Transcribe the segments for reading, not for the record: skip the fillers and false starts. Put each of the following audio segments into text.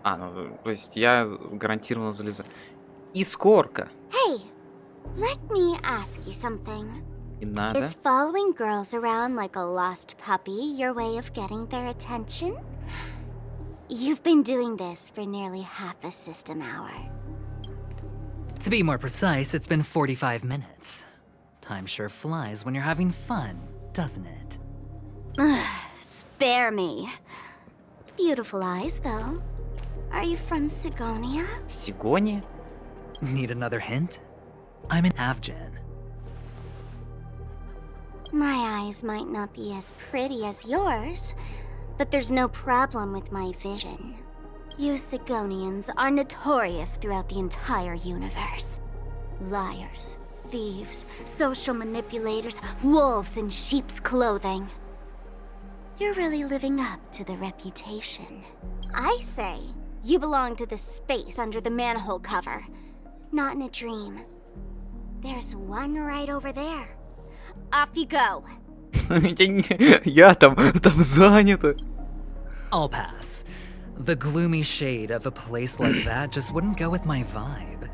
Ну, то есть я гарантированно залезаю. Искорка. Hey, let me ask you something. Не надо. Is following girls around like a lost puppy your way of getting their attention? You've been doing this for nearly half a system hour. To be more precise, it's been 45 minutes. Time sure flies when you're having fun, doesn't it? Spare me. Beautiful eyes, though. Are you from Sigonia? Сигония? Need another hint? I'm an Avgen. My eyes might not be as pretty as yours, but there's no problem with my vision. You Sigonians are notorious throughout the entire universe. Liars, thieves, social manipulators, wolves in sheep's clothing. You're really living up to the reputation. I say, you belong to the space under the manhole cover, not in a dream. There's one right over there. Off you go. Я там занято. I'll pass. The gloomy shade of a place like that just wouldn't go with my vibe.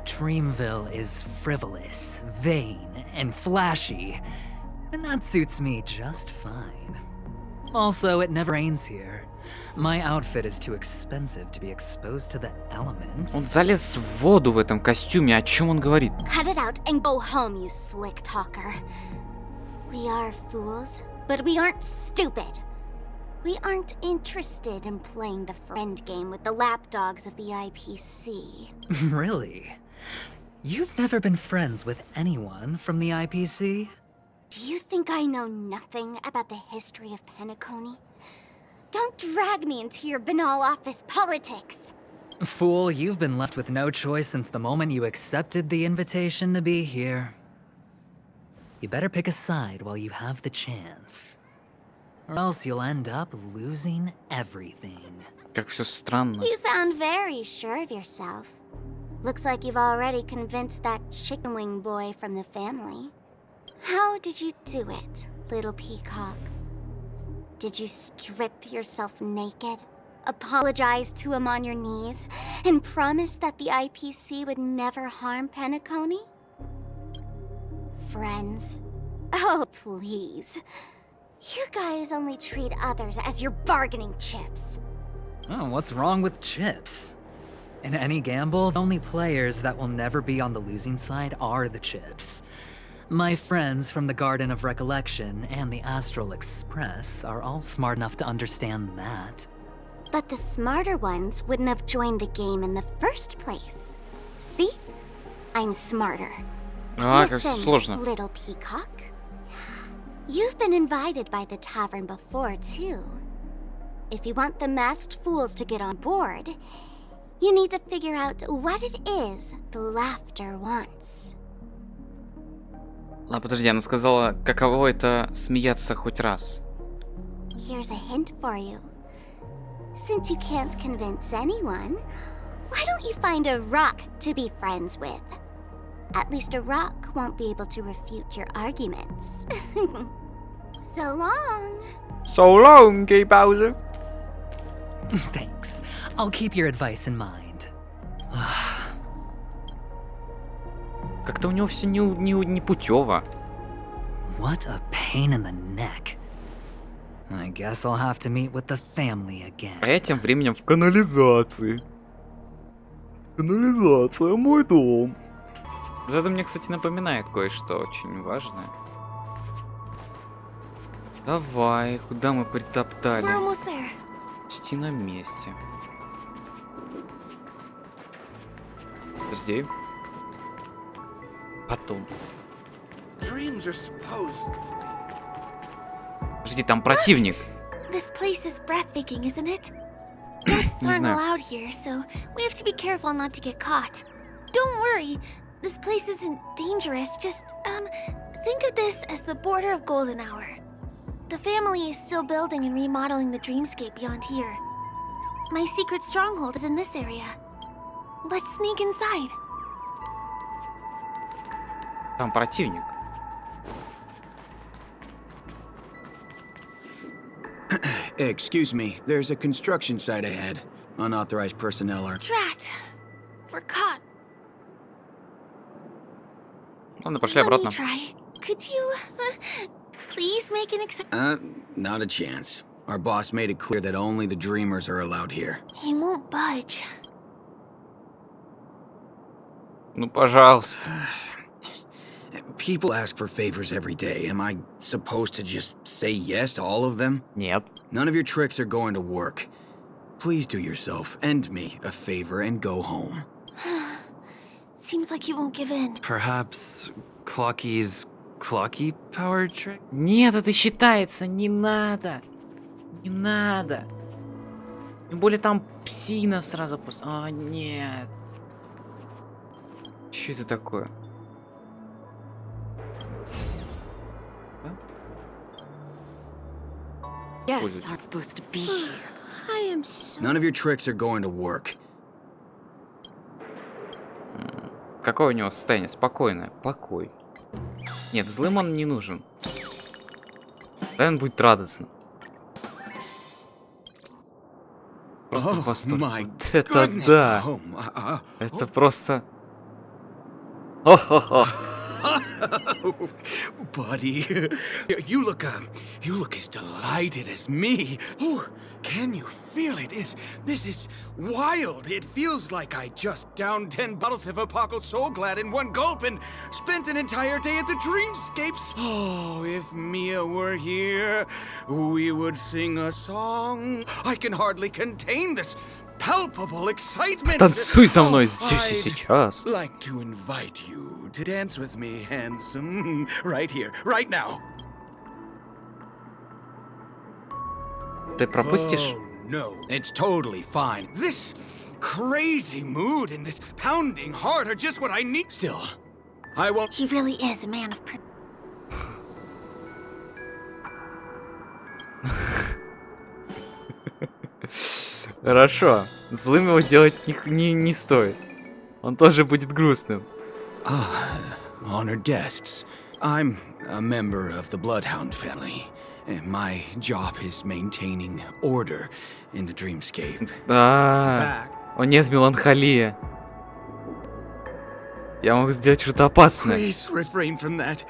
Dreamville is frivolous, vain, and flashy, and that suits me just fine. Also, it never rains here. My outfit is too expensive to be exposed to the elements. Он залез в воду в этом костюме. О чем он говорит? Cut it out and go home, you slick talker. We are fools, but we aren't stupid. We aren't interested in playing the friend game with the lapdogs of the IPC. Really? You've never been friends with anyone from the IPC? Do you think I know nothing about the history of Peniconii? Don't drag me into your banal office politics! Fool, you've been left with no choice since the moment you accepted the invitation to be here. You better pick a side while you have the chance. Or else you'll end up losing everything. Как все странно. You sound very sure of yourself. Looks like you've already convinced that chicken wing boy from the family. How did you do it, little peacock? Did you strip yourself naked, apologize to him on your knees, and promise that the IPC would never harm Peniconii? Friends? Oh, please. You guys only treat others as your bargaining chips. Oh, what's wrong with chips? In any gamble, the only players that will never be on the losing side are the chips. My friends from the Garden of Recollection and the Astral Express are all smart enough to understand that. But the smarter ones wouldn't have joined the game in the first place. See? I'm smarter. Как Listen, сложно. little peacock. You've been invited by the tavern before, too. If you want the masked fools to get on board, you need to figure out what it is the laughter wants. Подожди, она сказала, каково это смеяться хоть раз. Here's a hint for you. Since you can't convince anyone, why don't you find a rock to be friends with? At least a rock won't be able to refute your arguments. So long. So long, Gay Bowser. Thanks. I'll keep your advice in mind. Как-то у него все не путево. What a pain in the neck. I guess I'll have to meet with the family again. А я тем временем в канализации. Канализация, мой дом. Это мне, кстати, напоминает кое-что очень важное. Давай, куда мы притоптали? We're almost there. Почти на месте. Подожди. Потом. Подожди, там противник. This place is breathtaking, isn't it? Guests Не aren't знаю. allowed here, so we have to be careful not to get caught. Don't worry, this place isn't dangerous. Just, think of this as the border of Golden Hour. The family is still building and remodeling the dreamscape beyond here. My secret stronghold is in this area. Let's sneak inside. Там противник. Excuse me, there's a construction site ahead. Unauthorized personnel are... Drat! We're caught. Ладно, пошли Let обратно. me try. Could you please make an exception? Not a chance. Our boss made it clear that only the dreamers are allowed here. He won't budge. Ну, пожалуйста. People ask for favors every day. Am I supposed to just say yes to all of them? Нет. None of your tricks are going to work. Please do yourself and me a favor and go home. Seems like you won't give in. Perhaps Clocky's Clocky power trick? Нет, это считается, не надо. Не надо. Тем более там псина сразу после... А, нет. Что это такое? Yes, Будет. aren't supposed to be here. I am so... None of your tricks are going to work. Какое у него состояние? Спокойное. Покой. Нет, злым он не нужен. Да он будет радостно. Просто в восторге. my Вот это goodness. да. Это просто... О-хо-хо. Buddy, you look as delighted as me. Oh, can you feel it? This is wild. It feels like I just downed 10 bottles of Apocal Soul Glad in one gulp and spent an entire day at the Dreamscapes. Oh, if Mia were here, we would sing a song. I can hardly contain this palpable excitement. Танцуй со мной здесь и сейчас. I'd like to invite you to dance with me, handsome. Right here, right now. Ты пропустишь? Oh, no, it's totally fine. This crazy mood and this pounding heart are just what I need. Still, I won't. He really is a man of... Хорошо. Злым его делать не стоит. Он тоже будет грустным. Honored guests, I'm a member of the Bloodhound family. And my job is maintaining order in the dreamscape. Да. О нет, меланхолия. Я могу сделать что-то опасное. Please refrain from that.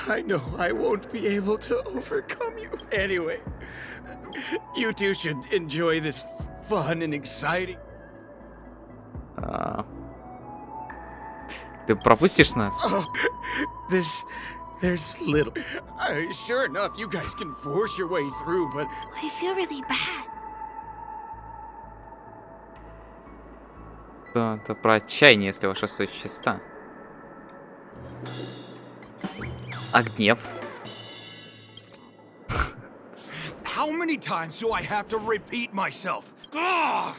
I know I won't be able to overcome you. Anyway, you two should enjoy this fun and exciting. Ты пропустишь нас? Oh, there's little. Sure enough, you guys can force your way through, but I feel really bad. Да, это про отчаяние, если ваша совесть чиста. А гнев? how many times do I have to repeat myself? Ugh!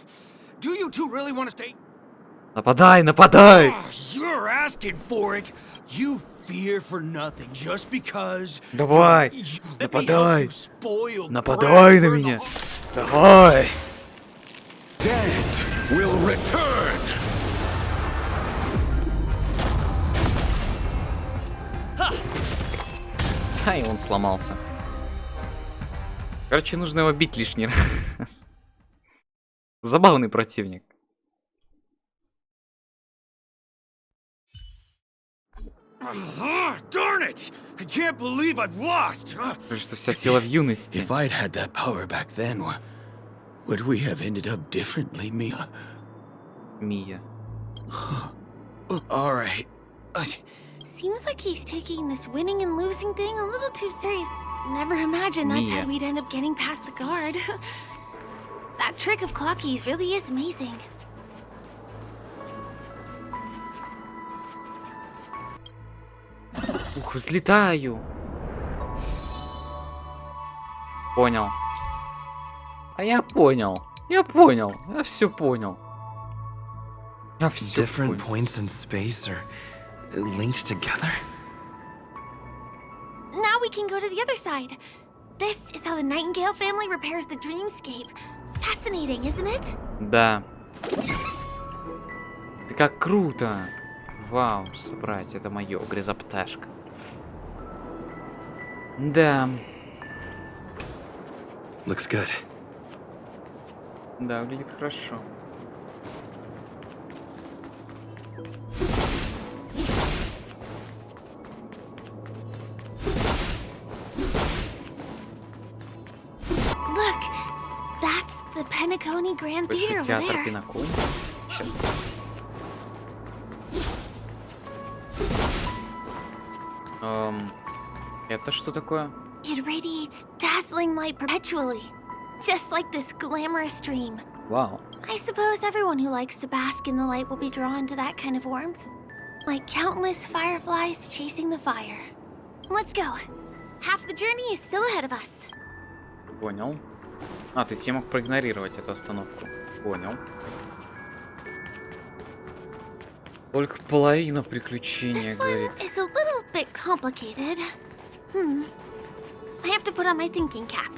Do you two really want to stay? Нападай, нападай! You're asking for it. You fear for nothing just because. Давай, Let me help нападай. you spoil Нападай brat на for меня. the- Давай! Dead will return. Да, и он сломался. Короче, нужно его бить лишний раз. Забавный противник. Darn it! I can't believe I've lost. Потому что вся сила в юности. If I'd had that power back then, would we have ended up differently, Mia? Мия. All right. Seems like he's taking this winning and losing thing a little too serious. Never imagined that's Mia. how we'd end up getting past the guard. That trick of Clocky's really is amazing. Ух, взлетаю. Понял. А я понял. Я понял. Я все понял. Я все Different понял. points in space are linked together? Now we can go to the other side. This is how the Nightingale family repairs the dreamscape. Fascinating, isn't it? Да. Ты как круто. Вау, собрать, это мое, грязопташка. Да. Looks good. Да, выглядит хорошо. Look, that's the Peniconii Grand Theater Большой over театр there. Пенаконии. Сейчас. Это что такое? It radiates dazzling light perpetually, just like this glamorous dream. Вау. I suppose everyone who likes to bask in the light will be drawn to that kind of warmth. Like countless fireflies chasing the fire. Let's go. Half the journey is still ahead of us. Понял. А, то есть я мог проигнорировать эту остановку. Понял. Только половина приключения, This one говорит. is a little bit complicated. I have to put on my thinking cap.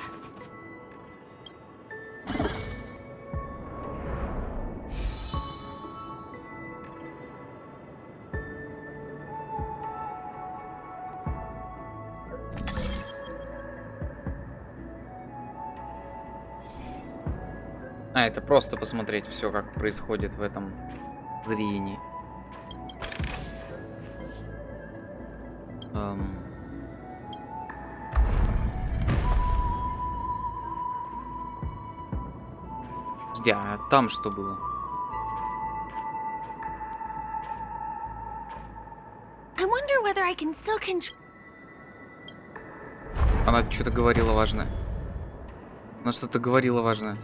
А, это просто посмотреть все, как происходит в этом зрении. Подожди, а там что было? I wonder whether I can still control. Она что-то говорила важное. Она что-то говорила важное.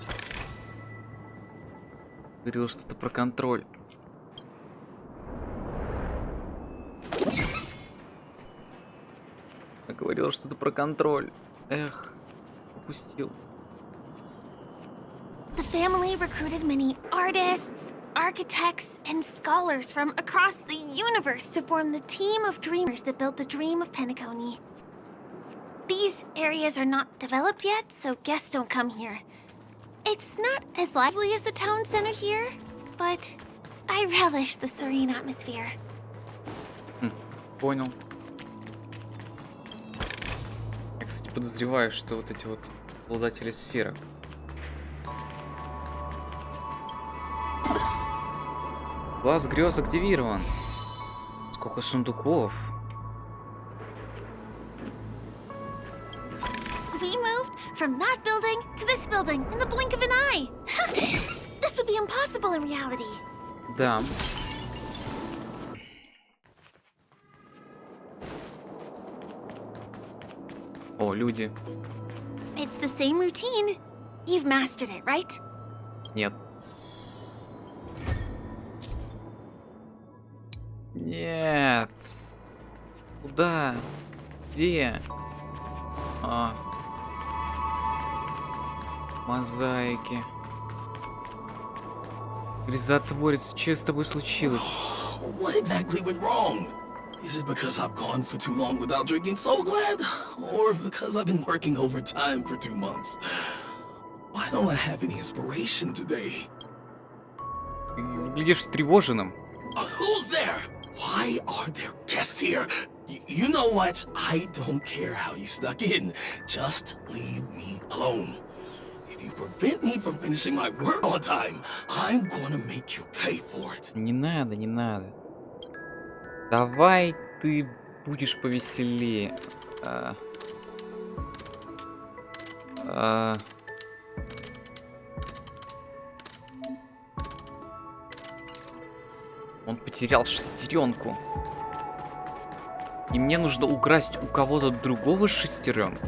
Говорила что-то про контроль. Она говорила что-то про контроль. Эх, упустил. The family recruited many artists, architects, and scholars from across the universe to form the team of dreamers that built the dream of Peniconii. These areas are not developed yet, so guests don't come here. It's not as lively as the town center here, but I relish the serene atmosphere. Понял. Я, кстати, подозреваю, что вот эти вот обладатели сферок. Глаз грез активирован. Сколько сундуков. We moved from that building to this building in the blink of an eye. This would be impossible in reality. Да. О, люди. It's the same routine. You've mastered it, right? Нет. Нет. Куда? Где? А. Мозаики. Грязотворец, что с тобой случилось? What exactly went wrong? Is it because I've gone for too long without drinking so glad? Or because I've been working overtime for 2 months? Why don't I have any inspiration today? Ты выглядишь встревоженным. Who's there? Why are there guests here? You know what? I don't care how you snuck in. Just leave me alone. If you prevent me from finishing my work on time, I'm gonna make you pay for it. Не надо, не надо. Давай ты будешь повеселее. Он потерял шестеренку. И мне нужно украсть у кого-то другого шестеренку.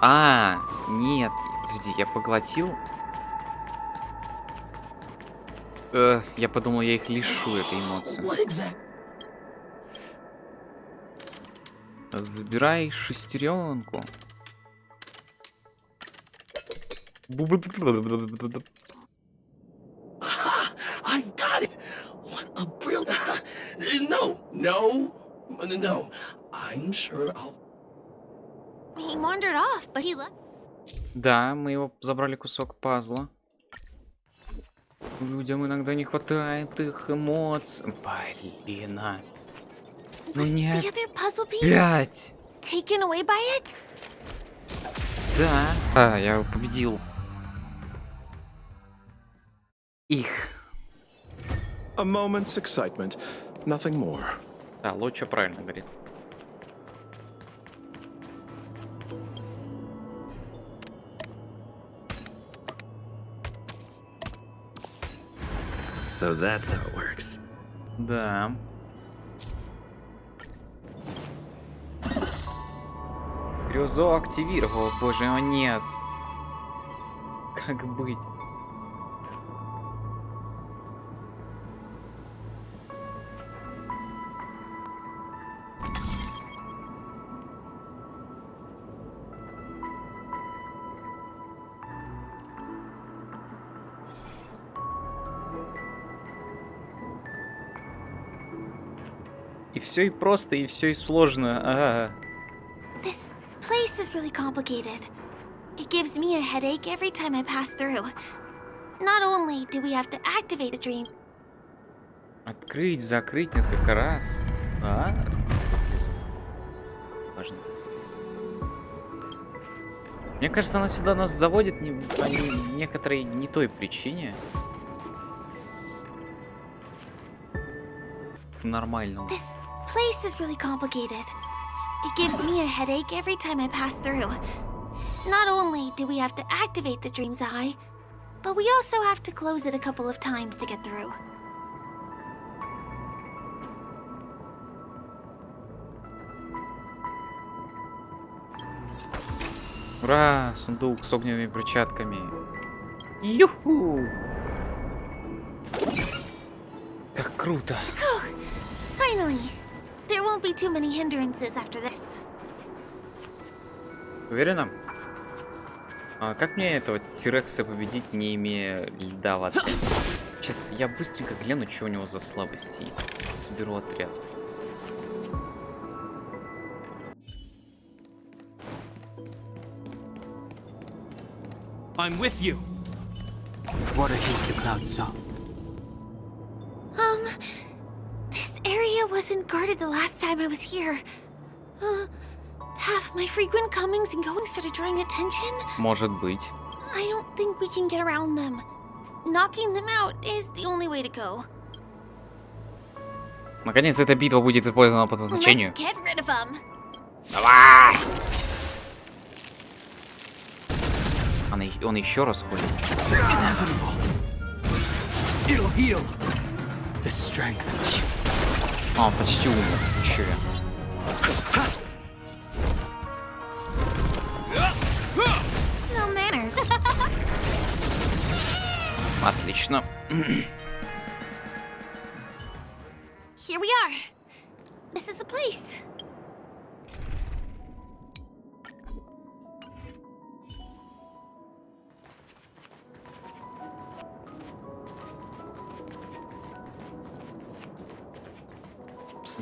А, нет, подожди, я поглотил. Я подумал, я их лишу этой эмоции. What exactly? Забирай шестеренку. I got it! What a brilliant... No. I'm sure I'll wandered off, but he left. Да, мы его забрали кусок пазла. Людям иногда не хватает их эмоций. Блин, а. Ну Was нет. the other puzzle piece 5. taken away by it? Да. А, я его победил. Их. A moment's excitement, nothing more. Да, Лоча правильно говорит. So that's how it works. Да. Грёзо активировал. Боже, о нет. Как быть? И все и просто, и все и сложно. Ага. This place is really complicated. It gives me a headache every time I pass through. Not only do we have to activate the dream, Открыть, закрыть несколько раз. А? Важно. Мне кажется, она сюда нас заводит по некоторой не той причине. Нормально. this place is really complicated. It gives me a headache every time I pass through. Not only do we have to activate the dream's eye, but we also have to close it a couple of times to get through. Ура! Сундук с огненными перчатками. Юху! Как круто! Finally! There won't be too many hindrances after this. Уверена? А как мне этого Тирекса победить, не имея льда в отряде? Сейчас я быстренько гляну, что у него за слабости. И соберу отряд. I'm with you. Water heats the clouds some. This area wasn't guarded the last time I was here. Have my frequent comings and goings started drawing attention? Может быть. I don't think we can get around them. Knocking them out is the only way to go. Наконец, эта битва будет использована по назначению. Let's get rid of them. Давай! Он еще раз ходит. Inevitable. It'll heal. The strength. А, он почти умер. Че я? No manners. Отлично. Here we are. This is the place.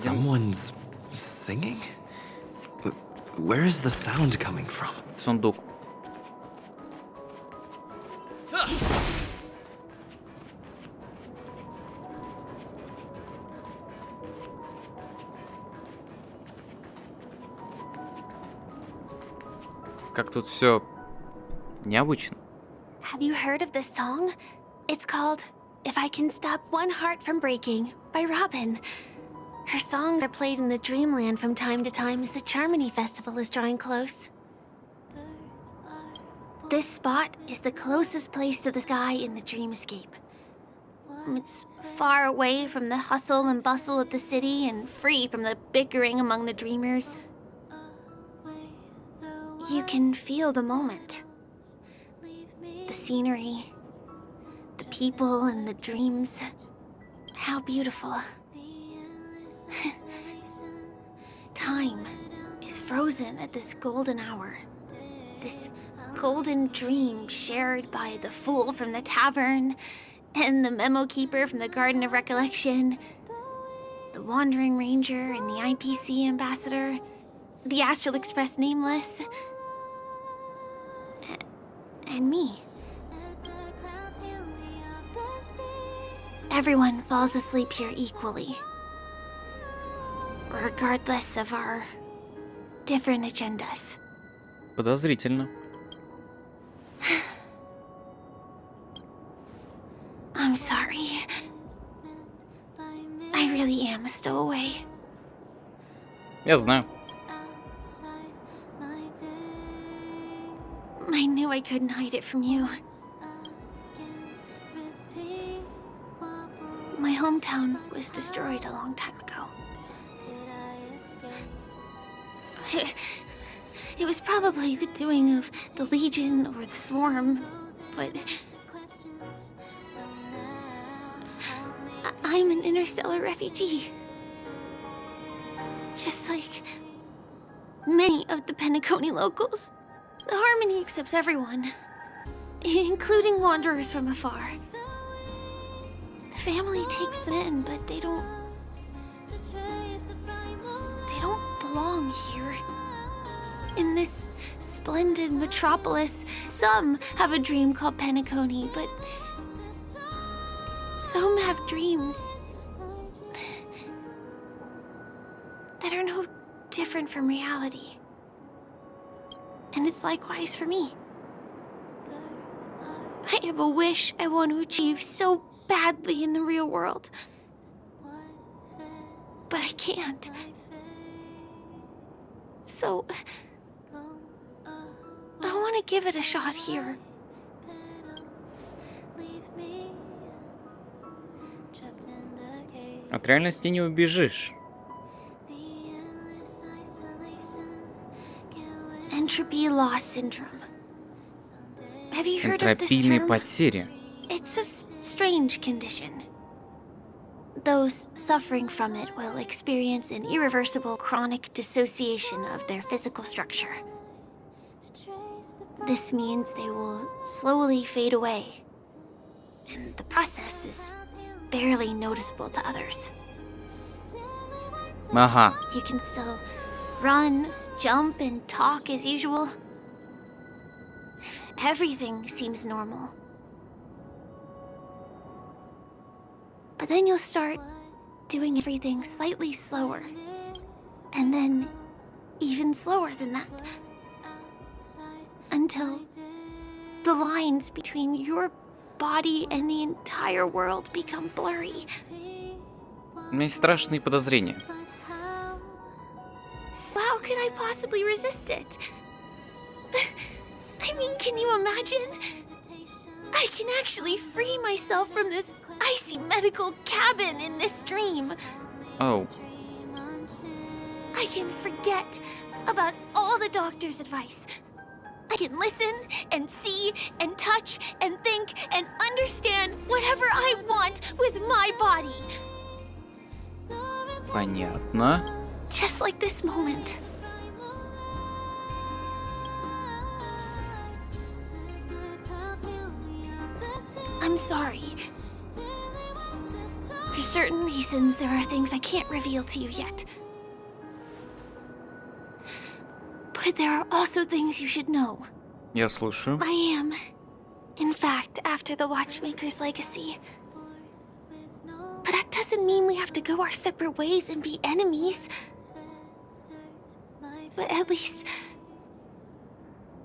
Someone's singing? Where is the sound coming from? Сундук. Как тут все необычно. Have you heard of this song? It's called If I Can Stop One Heart From Breaking by Robin. Her songs are played in the Dreamland from time to time as the Charmony Festival is drawing close. This spot is the closest place to the sky in the dreamscape. It's far away from the hustle and bustle of the city and free from the bickering among the dreamers. You can feel the moment. The scenery, the people and the dreams. How beautiful. Time is frozen at this golden hour. This golden dream shared by the fool from the tavern and the memo keeper from the Garden of Recollection, the Wandering Ranger and the IPC ambassador, the Astral Express Nameless, and me. Everyone falls asleep here equally, regardless of our different agendas. Подозрительно. I'm sorry. I really am a stowaway. Я знаю. I knew I couldn't hide it from you. My hometown was destroyed a long time ago. It was probably the doing of the Legion or the Swarm, but I'm an interstellar refugee. Just like many of the Peniconia locals. The Harmony accepts everyone, including wanderers from afar. The family takes them in, but they don't belong here. In this splendid metropolis, some have a dream called Peniconia, but some have dreams that are no different from reality. And it's likewise for me. I have a wish I want to achieve so badly in the real world. But I can't. So I want to give it a shot here. От реальности не убежишь. Entropy loss syndrome. Have you heard of this Энтропийные term? потери. It's a strange condition. Those suffering from it will experience an irreversible chronic dissociation of their physical structure. This means they will slowly fade away, and the process is barely noticeable to others. Ага. You can still run, jump, and talk as usual. Everything seems normal. But then you'll start doing everything slightly slower. And then even slower than that. Until the lines between your body and the entire world become blurry. У меня есть страшные подозрения. So how could I possibly resist it? I mean, can you imagine? I can actually free myself from this icy medical cabin in this dream. Оу. I can forget about all the doctor's advice. I can listen and see and touch and think and understand whatever I want with my body. Понятно. Just like this moment. I'm sorry. For certain reasons, there are things I can't reveal to you yet. But there are also things you should know. Я слушаю. I am, in fact, after the Watchmaker's legacy. But that doesn't mean we have to go our separate ways and be enemies. But at least,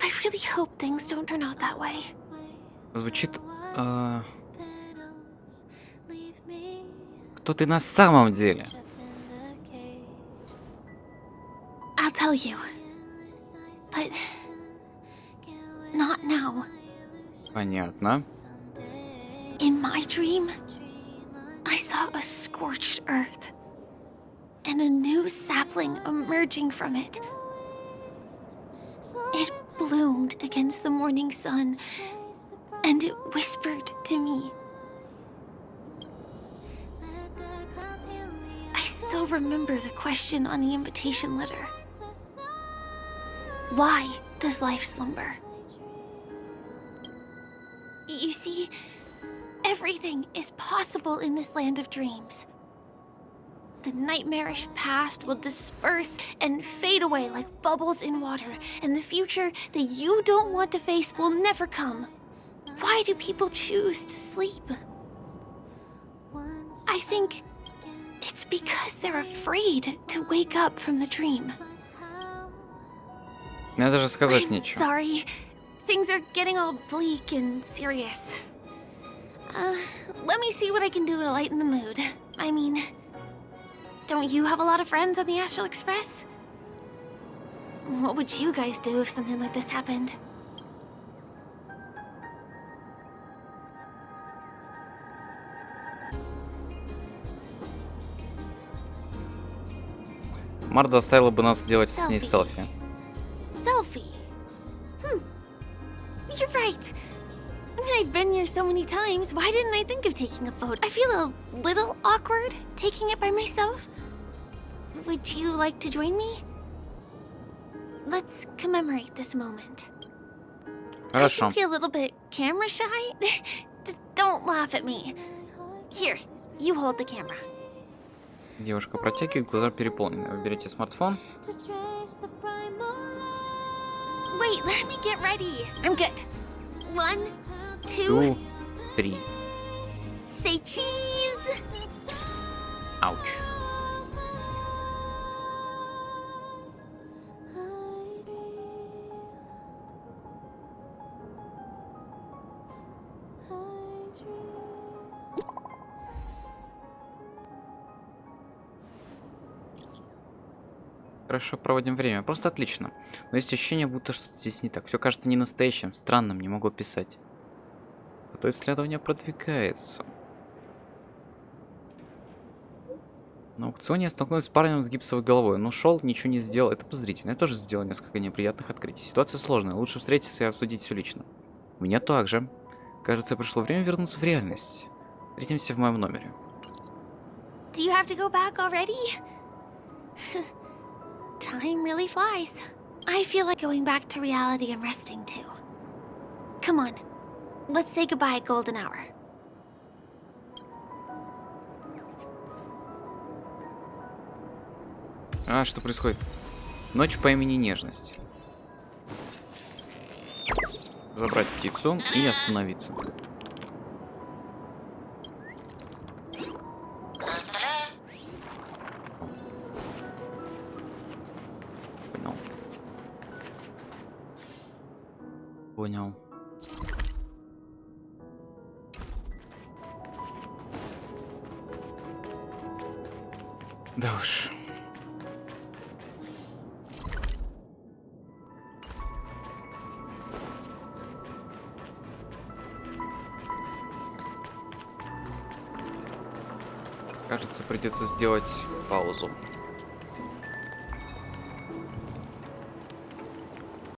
I really hope things don't turn out that way. Звучит... Кто ты на самом деле? I'll tell you. But not now. Понятно. In my dream, I saw a scorched earth and a new sapling emerging from it. It bloomed against the morning sun, and it whispered to me. I still remember the question on the invitation letter. Why does life slumber? You see, everything is possible in this land of dreams. The nightmarish past will disperse and fade away like bubbles in water, and the future that you don't want to face will never come. Why do people choose to sleep? I think it's because they're afraid to wake up from the dream. Мне даже сказать I'm нечего. sorry. Things are getting all bleak and serious. Let me see what I can do to lighten the mood. I mean, don't you have a lot of friends on the Astral Express? What would you guys do if something like this happened? Марта заставила бы нас сделать с ней селфи. Selfie. You're right. I mean, I've been here so many times. Why didn't I think of taking a photo? I feel a little awkward taking it by myself. Would you like to join me? Let's commemorate this moment. I Хорошо. can be a little bit camera shy. Just don't laugh at me. Here, you hold the camera. Девушка протягивает, глаза переполнены. Вы берете смартфон. Wait, let me get ready. I'm good. 1, 2, 2, 3. say cheese. Ауч. Хорошо проводим время. Просто отлично. Но есть ощущение, будто что-то здесь не так. Все кажется не настоящим, странным, не могу описать. Это исследование продвигается. На аукционе я столкнулся с парнем с гипсовой головой. Он ушел, ничего не сделал. Это подозрительно. Я тоже сделал несколько неприятных открытий. Ситуация сложная. Лучше встретиться и обсудить все лично. У меня также. Кажется, пришло время вернуться в реальность. Встретимся в моем номере. Do you have to go back already? Time really flies. I feel like going back to reality and resting too. Come on, let's say goodbye, Golden Hour. А, что происходит? Ночь по имени Нежность. Забрать птицу и остановиться. Понял. Да уж. Кажется, придется сделать паузу.